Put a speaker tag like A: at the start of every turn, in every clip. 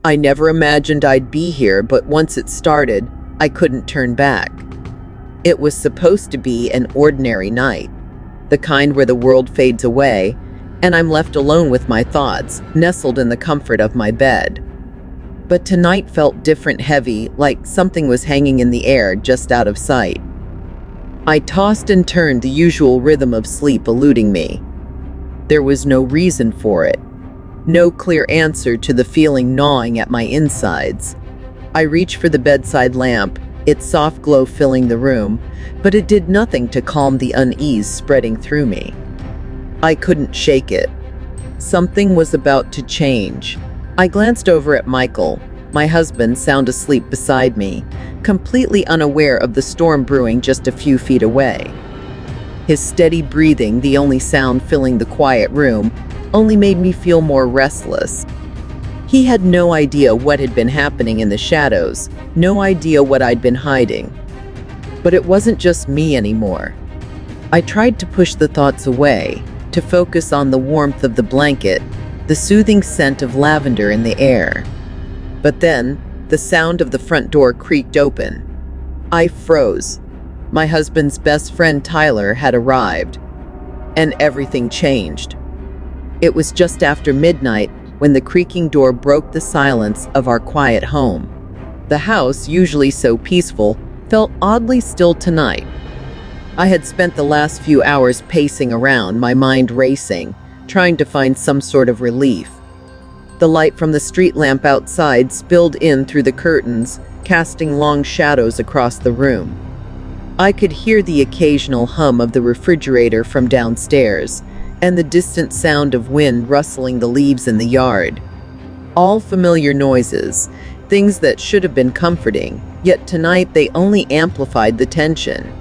A: I never imagined I'd be here, but once it started, I couldn't turn back. It was supposed to be an ordinary night, the kind where the world fades away, and I'm left alone with my thoughts, nestled in the comfort of my bed. But tonight felt different, heavy, like something was hanging in the air just out of sight. I tossed and turned, the usual rhythm of sleep eluding me. There was no reason for it. No clear answer to the feeling gnawing at my insides. I reached for the bedside lamp, its soft glow filling the room, but it did nothing to calm the unease spreading through me. I couldn't shake it. Something was about to change. I glanced over at Michael, my husband, sound asleep beside me, completely unaware of the storm brewing just a few feet away. His steady breathing, the only sound filling the quiet room, only made me feel more restless. He had no idea what had been happening in the shadows, no idea what I'd been hiding. But it wasn't just me anymore. I tried to push the thoughts away, to focus on the warmth of the blanket, the soothing scent of lavender in the air. But then, the sound of the front door creaked open. I froze. My husband's best friend Tyler had arrived, and everything changed. It was just after midnight when the creaking door broke the silence of our quiet home. The house, usually so peaceful, felt oddly still tonight. I had spent the last few hours pacing around, my mind racing, trying to find some sort of relief. The light from the street lamp outside spilled in through the curtains, casting long shadows across the room. I could hear the occasional hum of the refrigerator from downstairs, and the distant sound of wind rustling the leaves in the yard. All familiar noises, things that should have been comforting, yet tonight they only amplified the tension.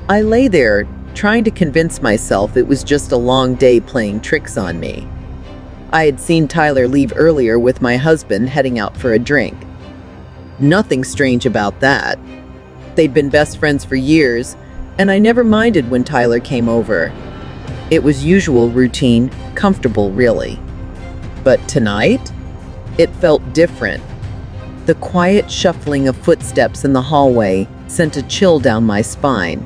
A: I lay there, trying to convince myself it was just a long day playing tricks on me. I had seen Tyler leave earlier with my husband heading out for a drink. Nothing strange about that. They'd been best friends for years, and I never minded when Tyler came over. It was usual routine, comfortable really. But tonight, it felt different. The quiet shuffling of footsteps in the hallway sent a chill down my spine,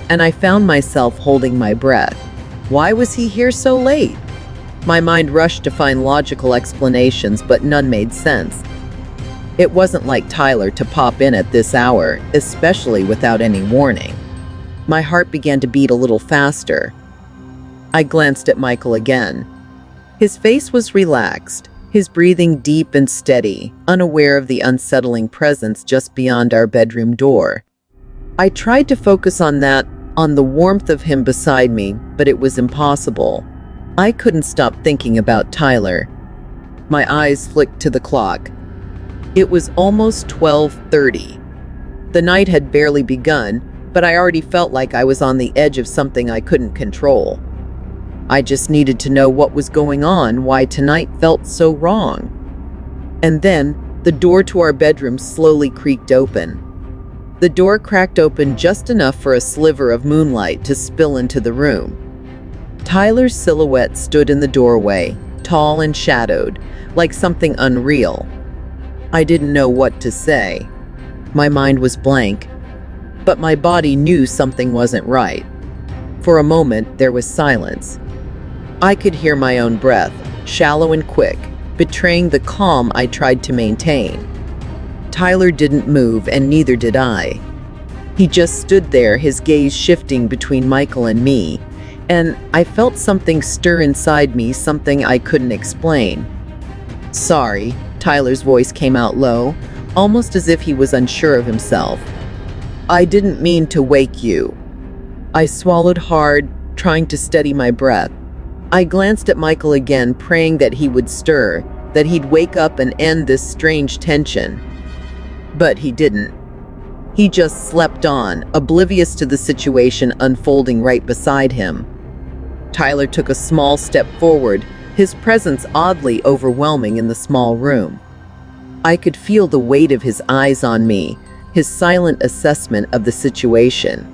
A: and I found myself holding my breath. Why was he here so late? My mind rushed to find logical explanations, but none made sense. It wasn't like Tyler to pop in at this hour, especially without any warning. My heart began to beat a little faster. I glanced at Michael again. His face was relaxed, his breathing deep and steady, unaware of the unsettling presence just beyond our bedroom door. I tried to focus on that, on the warmth of him beside me, but it was impossible. I couldn't stop thinking about Tyler. My eyes flicked to the clock. It was almost 12:30. The night had barely begun, but I already felt like I was on the edge of something I couldn't control. I just needed to know what was going on, why tonight felt so wrong. And then, the door to our bedroom slowly creaked open. The door cracked open just enough for a sliver of moonlight to spill into the room. Tyler's silhouette stood in the doorway, tall and shadowed, like something unreal. I didn't know what to say. My mind was blank, but my body knew something wasn't right. For a moment, there was silence. I could hear my own breath, shallow and quick, betraying the calm I tried to maintain. Tyler didn't move, and neither did I. He just stood there, his gaze shifting between Michael and me, and I felt something stir inside me, something I couldn't explain. "Sorry," Tyler's voice came out low, almost as if he was unsure of himself. "I didn't mean to wake you." I swallowed hard, trying to steady my breath. I glanced at Michael again, praying that he would stir, that he'd wake up and end this strange tension. But he didn't. He just slept on, oblivious to the situation unfolding right beside him. Tyler took a small step forward, his presence oddly overwhelming in the small room. I could feel the weight of his eyes on me, his silent assessment of the situation.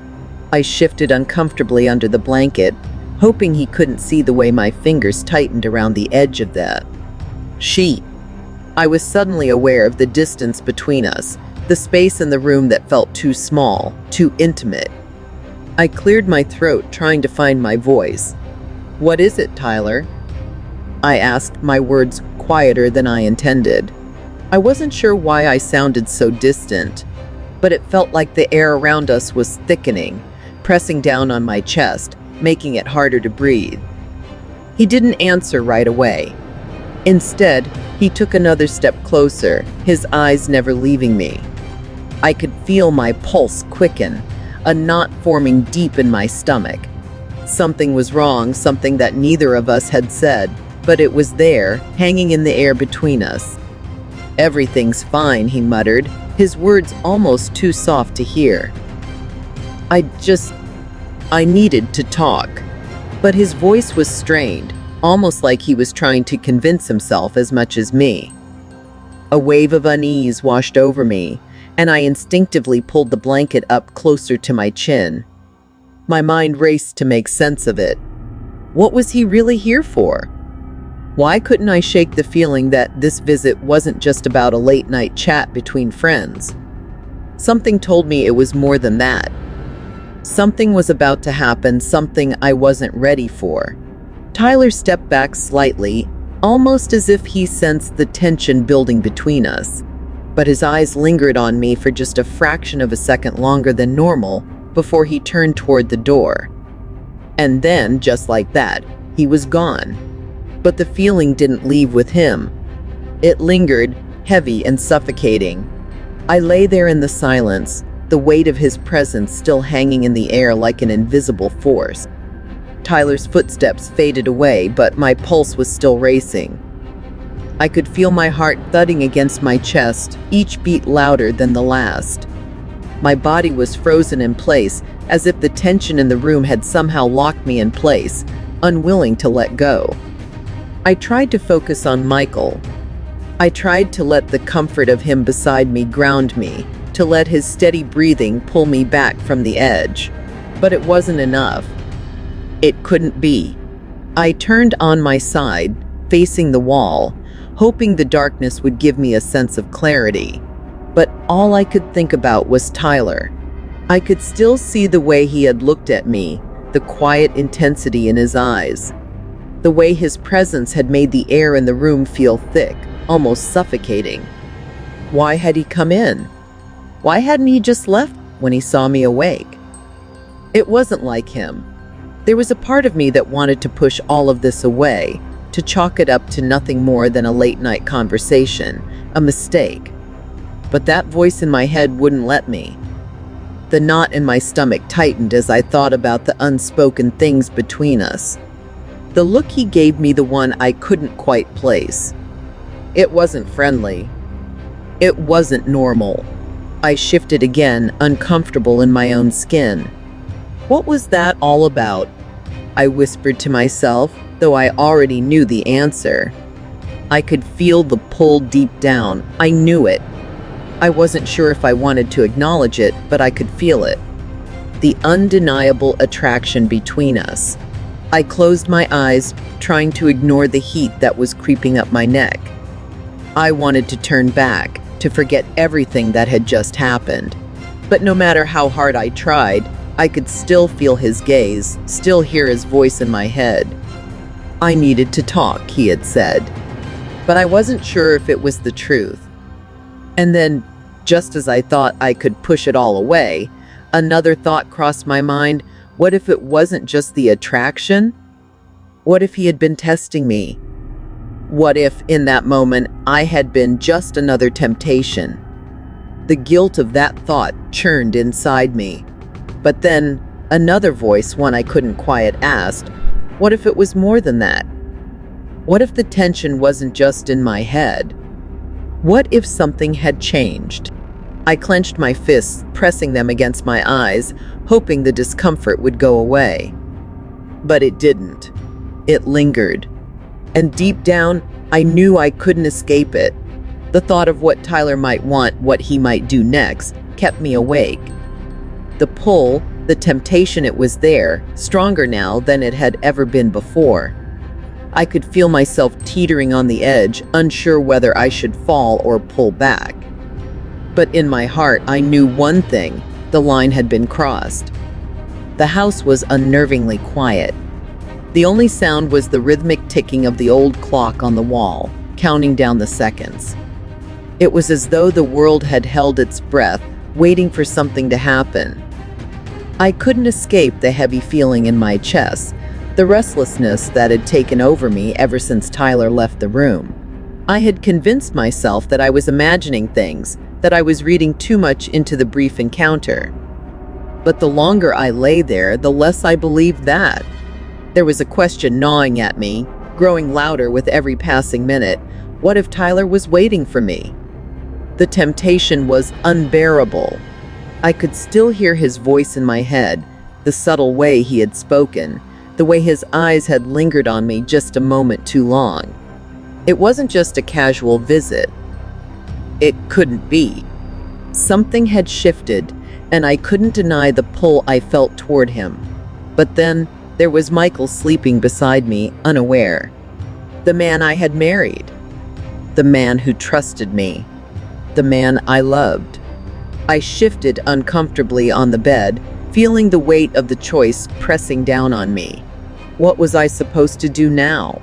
A: I shifted uncomfortably under the blanket, hoping he couldn't see the way my fingers tightened around the edge of the sheet. I was suddenly aware of the distance between us, the space in the room that felt too small, too intimate. I cleared my throat, trying to find my voice. "What is it, Tyler?" I asked, my words quieter than I intended. I wasn't sure why I sounded so distant, but it felt like the air around us was thickening, pressing down on my chest, making it harder to breathe. He didn't answer right away. Instead, he took another step closer, his eyes never leaving me. I could feel my pulse quicken, a knot forming deep in my stomach. Something was wrong, something that neither of us had said, but it was there, hanging in the air between us. "Everything's fine," he muttered, his words almost too soft to hear. I needed to talk." But his voice was strained, almost like he was trying to convince himself as much as me. A wave of unease washed over me, and I instinctively pulled the blanket up closer to my chin. My mind raced to make sense of it. What was he really here for? Why couldn't I shake the feeling that this visit wasn't just about a late-night chat between friends? Something told me it was more than that. Something was about to happen, something I wasn't ready for. Tyler stepped back slightly, almost as if he sensed the tension building between us. But his eyes lingered on me for just a fraction of a second longer than normal before he turned toward the door. And then, just like that, he was gone. But the feeling didn't leave with him. It lingered, heavy and suffocating. I lay there in the silence, the weight of his presence still hanging in the air like an invisible force. Tyler's footsteps faded away, but my pulse was still racing. I could feel my heart thudding against my chest, each beat louder than the last. My body was frozen in place, as if the tension in the room had somehow locked me in place, unwilling to let go. I tried to focus on Michael. I tried to let the comfort of him beside me ground me, to let his steady breathing pull me back from the edge. But it wasn't enough. It couldn't be. I turned on my side, facing the wall, hoping the darkness would give me a sense of clarity. But all I could think about was Tyler. I could still see the way he had looked at me, the quiet intensity in his eyes. The way his presence had made the air in the room feel thick, almost suffocating. Why had he come in? Why hadn't he just left when he saw me awake? It wasn't like him. There was a part of me that wanted to push all of this away, to chalk it up to nothing more than a late-night conversation, a mistake. But that voice in my head wouldn't let me. The knot in my stomach tightened as I thought about the unspoken things between us. The look he gave me, the one I couldn't quite place. It wasn't friendly. It wasn't normal. I shifted again, uncomfortable in my own skin. What was that all about? I whispered to myself, though I already knew the answer. I could feel the pull deep down. I knew it. I wasn't sure if I wanted to acknowledge it, but I could feel it. The undeniable attraction between us. I closed my eyes, trying to ignore the heat that was creeping up my neck. I wanted to turn back, to forget everything that had just happened. But no matter how hard I tried, I could still feel his gaze, still hear his voice in my head. I needed to talk, he had said. But I wasn't sure if it was the truth. And then, just as I thought I could push it all away, another thought crossed my mind. What if it wasn't just the attraction? What if he had been testing me? What if, in that moment, I had been just another temptation? The guilt of that thought churned inside me. But then, another voice, one I couldn't quiet, asked, what if it was more than that? What if the tension wasn't just in my head? What if something had changed? I clenched my fists, pressing them against my eyes, hoping the discomfort would go away. But it didn't. It lingered. And deep down, I knew I couldn't escape it. The thought of what Tyler might want, what he might do next, kept me awake. The pull, the temptation, it was there, stronger now than it had ever been before. I could feel myself teetering on the edge, unsure whether I should fall or pull back. But in my heart, I knew one thing: the line had been crossed. The house was unnervingly quiet. The only sound was the rhythmic ticking of the old clock on the wall, counting down the seconds. It was as though the world had held its breath, waiting for something to happen. I couldn't escape the heavy feeling in my chest, the restlessness that had taken over me ever since Tyler left the room. I had convinced myself that I was imagining things, that I was reading too much into the brief encounter. But the longer I lay there, the less I believed that. There was a question gnawing at me, growing louder with every passing minute. What if Tyler was waiting for me? The temptation was unbearable. I could still hear his voice in my head, the subtle way he had spoken, the way his eyes had lingered on me just a moment too long. It wasn't just a casual visit. It couldn't be. Something had shifted, and I couldn't deny the pull I felt toward him. But then there was Michael sleeping beside me, unaware. The man I had married. The man who trusted me. The man I loved. I shifted uncomfortably on the bed, feeling the weight of the choice pressing down on me. What was I supposed to do now?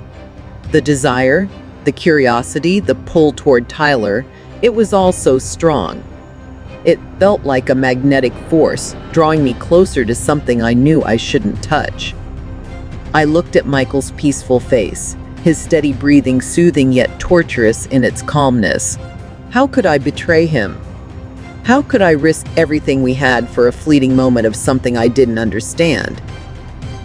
A: The desire, the curiosity, the pull toward Tyler, it was all so strong. It felt like a magnetic force, drawing me closer to something I knew I shouldn't touch. I looked at Michael's peaceful face, his steady breathing soothing yet torturous in its calmness. How could I betray him? How could I risk everything we had for a fleeting moment of something I didn't understand?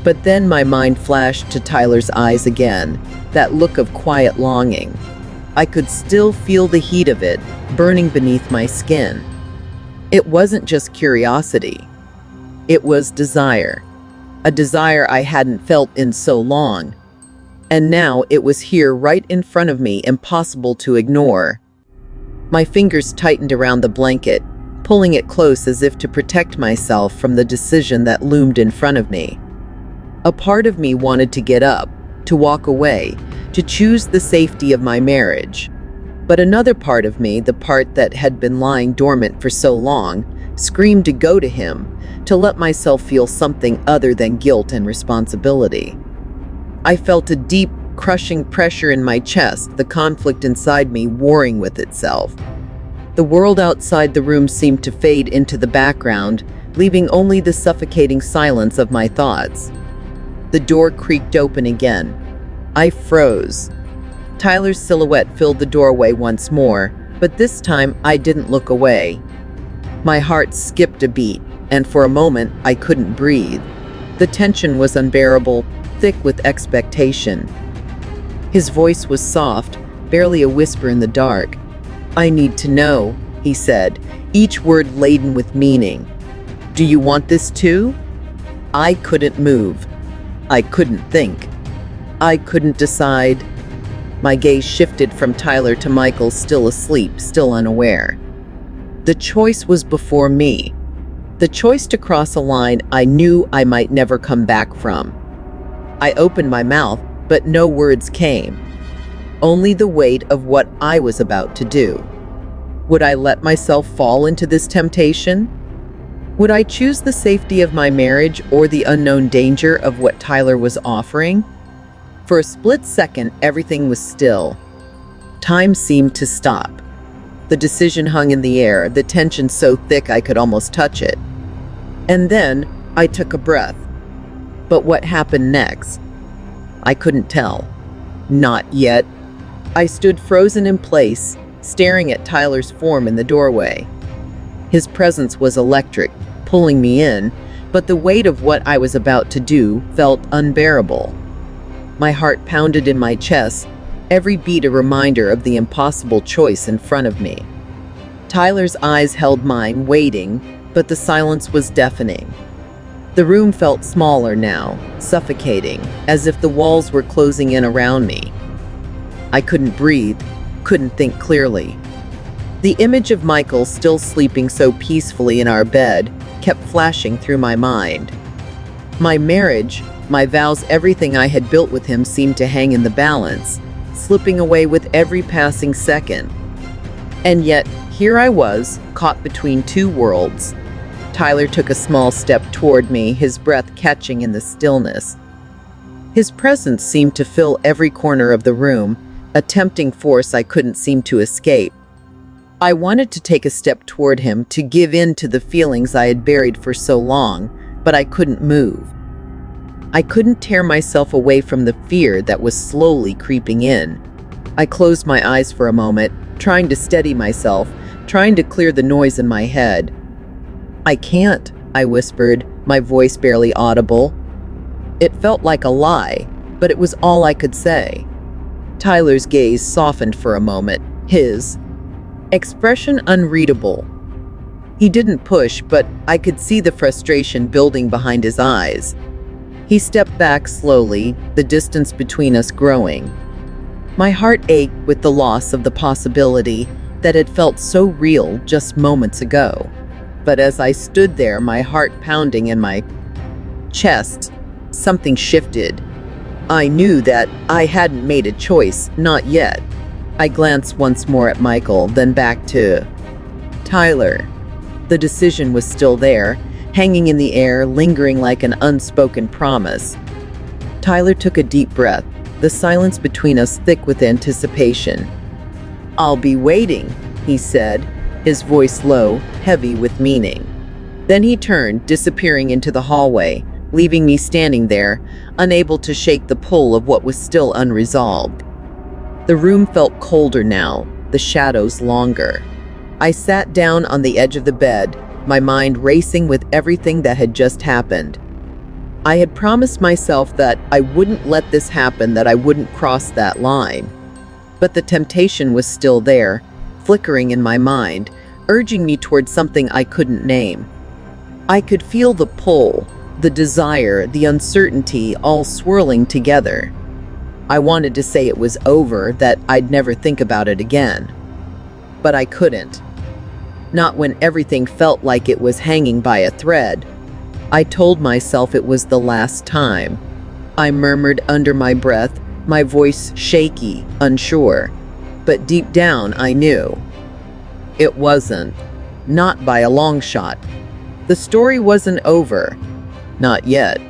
A: But then my mind flashed to Tyler's eyes again, that look of quiet longing. I could still feel the heat of it, burning beneath my skin. It wasn't just curiosity. It was desire. A desire I hadn't felt in so long. And now it was here right in front of me, impossible to ignore. My fingers tightened around the blanket, pulling it close as if to protect myself from the decision that loomed in front of me. A part of me wanted to get up, to walk away, to choose the safety of my marriage. But another part of me, the part that had been lying dormant for so long, screamed to go to him, to let myself feel something other than guilt and responsibility. I felt a deep, crushing pressure in my chest, the conflict inside me warring with itself. The world outside the room seemed to fade into the background, leaving only the suffocating silence of my thoughts. The door creaked open again. I froze. Tyler's silhouette filled the doorway once more, but this time I didn't look away. My heart skipped a beat, and for a moment I couldn't breathe. The tension was unbearable, thick with expectation. His voice was soft, barely a whisper in the dark. "I need to know," he said, each word laden with meaning. "Do you want this too?" I couldn't move. I couldn't think. I couldn't decide. My gaze shifted from Tyler to Michael, still asleep, still unaware. The choice was before me. The choice to cross a line I knew I might never come back from. I opened my mouth, but no words came. Only the weight of what I was about to do. Would I let myself fall into this temptation? Would I choose the safety of my marriage or the unknown danger of what Tyler was offering? For a split second, everything was still. Time seemed to stop. The decision hung in the air, the tension so thick I could almost touch it. And then I took a breath. But what happened next? I couldn't tell. Not yet. I stood frozen in place, staring at Tyler's form in the doorway. His presence was electric, pulling me in, but the weight of what I was about to do felt unbearable. My heart pounded in my chest, every beat a reminder of the impossible choice in front of me. Tyler's eyes held mine, waiting, but the silence was deafening. The room felt smaller now, suffocating, as if the walls were closing in around me. I couldn't breathe, couldn't think clearly. The image of Michael still sleeping so peacefully in our bed kept flashing through my mind. My marriage, My vows, everything I had built with him seemed to hang in the balance, slipping away with every passing second. And yet, here I was, caught between two worlds. Tyler took a small step toward me, his breath catching in the stillness. His presence seemed to fill every corner of the room, a tempting force I couldn't seem to escape. I wanted to take a step toward him, to give in to the feelings I had buried for so long, but I couldn't move. I couldn't tear myself away from the fear that was slowly creeping in. I closed my eyes for a moment, trying to steady myself, trying to clear the noise in my head. "I can't," I whispered, my voice barely audible. It felt like a lie, but it was all I could say. Tyler's gaze softened for a moment, his expression unreadable. He didn't push, but I could see the frustration building behind his eyes. He stepped back slowly, the distance between us growing. My heart ached with the loss of the possibility that had felt so real just moments ago. But as I stood there, my heart pounding in my chest, something shifted. I knew that I hadn't made a choice, not yet. I glanced once more at Michael, then back to Tyler. The decision was still there, hanging in the air, lingering like an unspoken promise. Tyler took a deep breath, the silence between us thick with anticipation. "I'll be waiting," he said, his voice low, heavy with meaning. Then he turned, disappearing into the hallway, leaving me standing there, unable to shake the pull of what was still unresolved. The room felt colder now, the shadows longer. I sat down on the edge of the bed, my mind racing with everything that had just happened. I had promised myself that I wouldn't let this happen, that I wouldn't cross that line. But the temptation was still there, flickering in my mind, urging me toward something I couldn't name. I could feel the pull, the desire, the uncertainty all swirling together. I wanted to say it was over, that I'd never think about it again. But I couldn't. Not when everything felt like it was hanging by a thread. I told myself it was the last time. I murmured under my breath, my voice shaky, unsure. But deep down, I knew. It wasn't. Not by a long shot. The story wasn't over. Not yet.